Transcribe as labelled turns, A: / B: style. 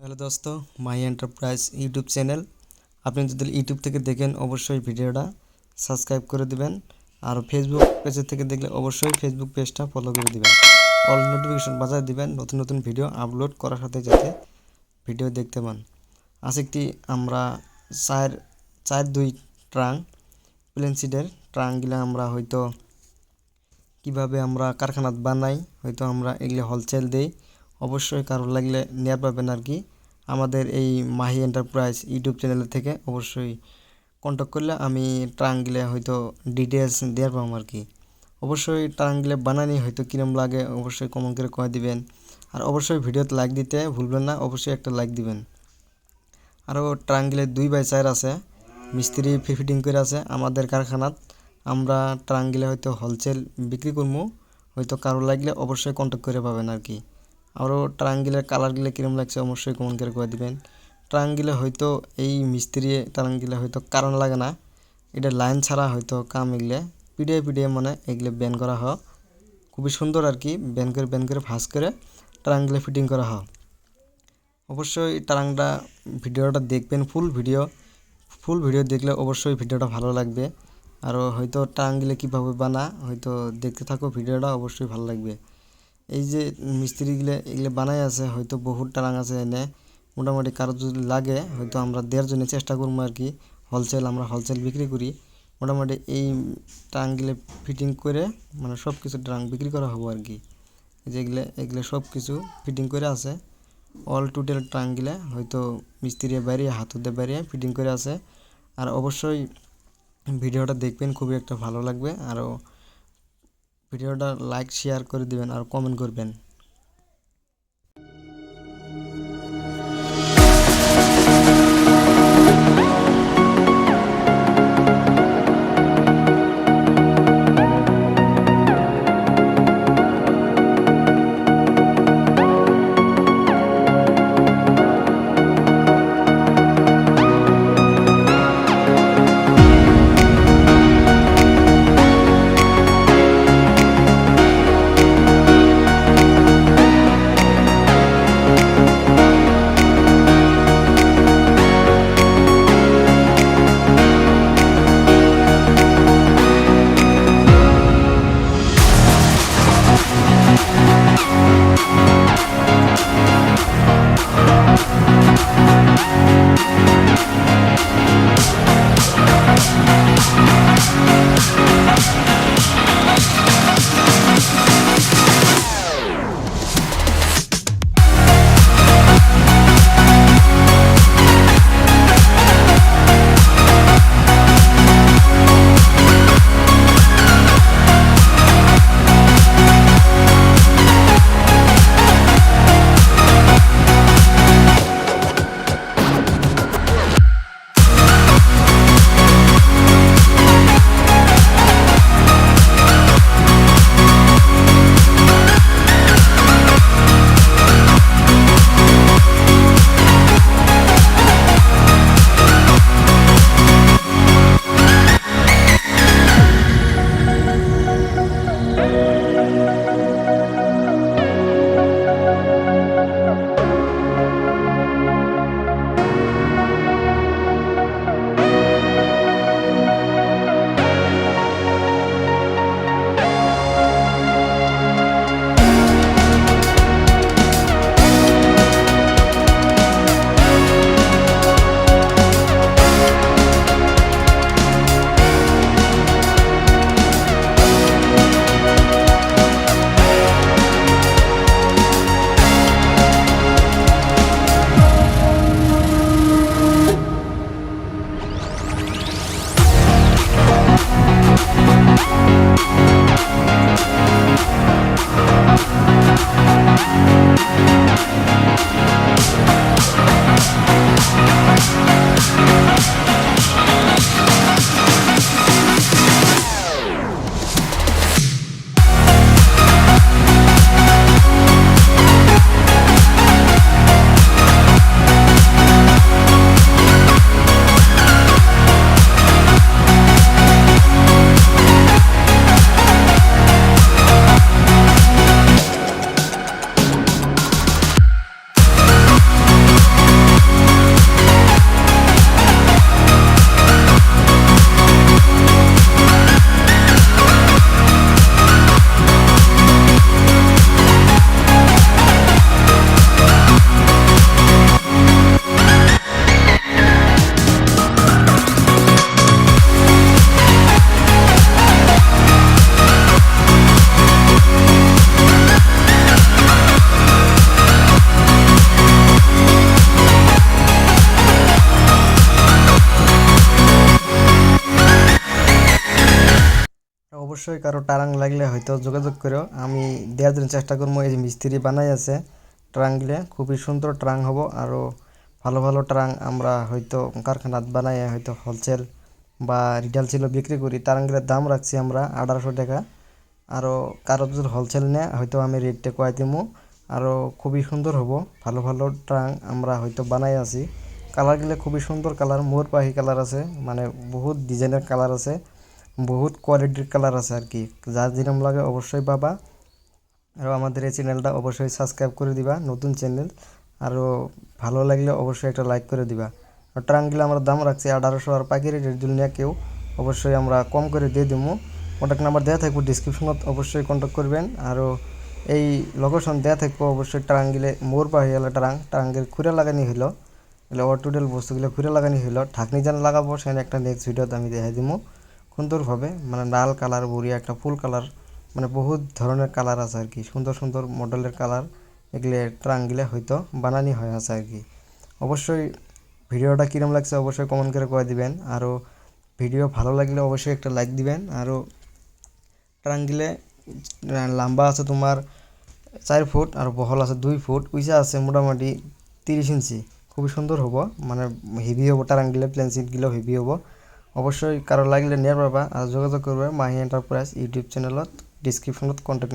A: Hello দোস্ত, মাই enterprise YouTube channel. আপনি যদি ইউটিউব থেকে দেখেন অবশ্যই ভিডিওটা সাবস্ক্রাইব করে দিবেন, আর ফেসবুক পেজের থেকে দেখলে অবশ্যই ফেসবুক পেজটা ফলো করে দিবেন। অল নোটিফিকেশন বাজায় দিবেন নতুন নতুন ভিডিও আপলোড করার সাথে যাতে ভিডিও দেখতে পান। আজ একটি আমরা চার চার দুই ট্রাং প্লেন সিডের ট্রাংগুলো আমরা হয়তো কিভাবে আমরা কারখানাত বানাই, হয়তো আমরা এগুলো হোলসেল দেই। অবশ্যই কারোর লাগলে নেওয়ার পাবেন আর কি। আমাদের এই মাহি এন্টারপ্রাইজ ইউটিউব চ্যানেল থেকে অবশ্যই কন্ট্যাক্ট করলে আমি ট্রাঙ্গলে হয়তো ডিটেলস দেওয়ার পাবো আর কি। অবশ্যই ট্রাঙ্গলে বানানি হয়তো কিরম লাগে অবশ্যই কমেন্ট করে কয়ে দিবেন, আর অবশ্যই ভিডিওতে লাইক দিতে ভুলবেন না, অবশ্যই একটা লাইক দিবেন। আরও ট্রাঙ্গলে 2x4 আছে, মিস্ত্রি ফিটিং করে আছে আমাদের কারখানাত। আমরা ট্রাঙ্গলে হয়তো হোলসেল বিক্রি করবো, হয়তো কারো লাগলে অবশ্যই কন্ট্যাক্ট করে পাবেন আর কি। আরও ট্রাঙ্গিলের কালারগুলো কীরকম লাগছে অবশ্যই কমেন্ট করে দিবেন। ট্রাঙ্গিলে হয়তো এই মিস্ত্রি ট্রাঙ্গিলে হয়তো কারণ লাগে না, এটা লাইন ছাড়া হয়তো কাম এগুলো পিডিয়ে পিডিয়ে মানে এগুলো ব্যান করা হয় খুবই সুন্দর আর কি। ব্যান করে ভাঁজ করে ট্রাঙ্গিলে ফিটিং করা হয়। অবশ্যই ট্রাংটা ভিডিওটা দেখবেন, ফুল ভিডিও দেখলে অবশ্যই ভিডিওটা ভালো লাগবে। আর হয়তো ট্রাঙ্গিলে কীভাবে বানা হয়তো দেখতে থাকো, ভিডিওটা অবশ্যই ভালো লাগবে। এই যে মিস্ত্রিগুলো এগুলো বানাই আছে হয়তো বহুত টারাং আছে এনে, মোটামুটি কারো যদি লাগে হয়তো আমরা দেওয়ার জন্য চেষ্টা করবো আর কি। আমরা হোলসেল বিক্রি করি। মোটামুটি এই ট্রাংগুলো ফিটিং করে মানে সব কিছু ট্রাং বিক্রি করা হবো আর কি। এগুলো সব কিছু ফিটিং করে আছে, অল টোটাল ট্রাংগুলো হয়তো মিস্ত্রি বাইরে হাতুতে বাইরে ফিটিং করে আছে। আর অবশ্যই ভিডিওটা দেখবেন, খুবই একটা ভালো লাগবে। আরও ভিডিওটা লাইক শেয়ার করে দিবেন আর কমেন্ট করবেন। অবশ্যই কারো টারাং লাগলে হয়তো যোগাযোগ করো, আমি দেওয়ার জন্য চেষ্টা করবো। এই যে মিস্ত্রি বানাই আছে ট্রাঙ্গলে, খুবই সুন্দর ট্রাং হব। আরও ভালো ভালো ট্রাং আমরা হয়তো কারখানাত বানাই হয়তো হোলসেল বা রিটেল ছিল বিক্রি করি। ট্রাঙ্গের দাম রাখছি আমরা 1800 টাকা। আরও কারো যদি হোলসেল নেয় হয়তো আমি রেটটা কয়ে দিমু। আরও খুবই সুন্দর হব, ভালো ভালো ট্রাং আমরা হয়তো বানাই আছি। কালারগুলো খুবই সুন্দর কালার, মোর পাখি কালার আছে, মানে বহুত ডিজাইনের কালার আছে, বহুত কোয়ালিটির কালার আছে আর কি। যার যেরকম লাগে অবশ্যই পাবা। আর আমাদের এই চ্যানেলটা অবশ্যই সাবস্ক্রাইব করে দিবা, নতুন চ্যানেল। আরও ভালো লাগলে অবশ্যই একটা লাইক করে দিবা। আর ট্রাঙ্কগুলো আমরা দাম রাখছি 1800, আর পাইকারি রেট যদি নিয়ে কেউ অবশ্যই আমরা কম করে দিয়ে দেবো। কন্ট্যাক্ট নাম্বার দেওয়া থাকবো ডিসক্রিপশনত, অবশ্যই কন্ট্যাক্ট করবেন। আরও এই লোকেশন দেওয়া থাকবো, অবশ্যই ট্রাঙ্গিলে মোর পাহি হলো ট্রাঙ্গের খুঁড়ে লাগানি হইলো, এগুলো অটোডেল বস্তুগুলো খুঁড়ে লাগানি হইলো। ঢাকনি যেন লাগাবো সেখানে একটা নেক্সট ভিডিওতে আমি দেখাই দিব সুন্দরভাবে। মানে লাল কালার, বড়িয়া একটা ফুল কালার, মানে বহুত ধরনের কালার আছে আর কি, সুন্দর সুন্দর মডেলের কালার। এগুলো ট্রাঙ্গিলে হয়তো বানানি হয়ে আছে আর কি। অবশ্যই ভিডিওটা কীরকম লাগছে অবশ্যই কমেন্ট করে কয়ে দিবেন। আরও ভিডিও ভালো লাগলে অবশ্যই একটা লাইক দিবেন। আরও ট্রাঙ্গিলে লম্বা আছে তোমার 4 ফুট, আর বহল আছে 2 ফুট, উঁচা আছে মোটামুটি 30 ইঞ্চি। খুবই সুন্দর হবো, মানে হেভি হবো ট্রাঙ্গিলে, প্লেন সিটগুলো হেভি হবো। অবশ্যই কারো লাগলে নিয়ে পারবা, আর যোগাযোগ করবে মাহি এন্টারপ্রাইজ ইউটিউব চ্যানেলত, ডিসক্রিপশনত কন্ট্যাক্ট